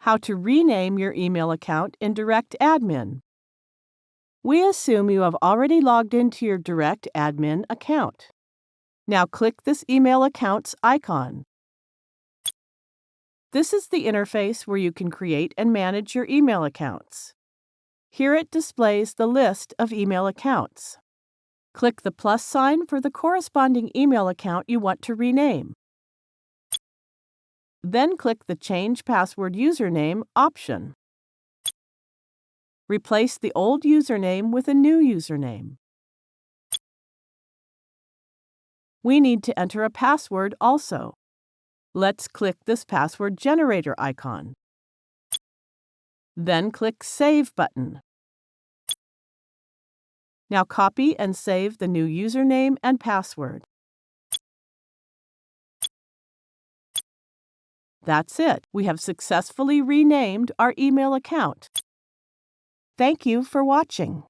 How to rename your email account in DirectAdmin. We assume you have already logged into your DirectAdmin account. Now click this email account's icon. This is the interface where you can create and manage your email accounts. Here it displays the list of email accounts. Click the plus sign for the corresponding email account you want to rename. Then click the Change Password Username option. Replace the old username with a new username. We need to enter a password also. Let's click this password generator icon. Then click Save button. Now copy and save the new username and password. That's it. We have successfully renamed our email account. Thank you for watching.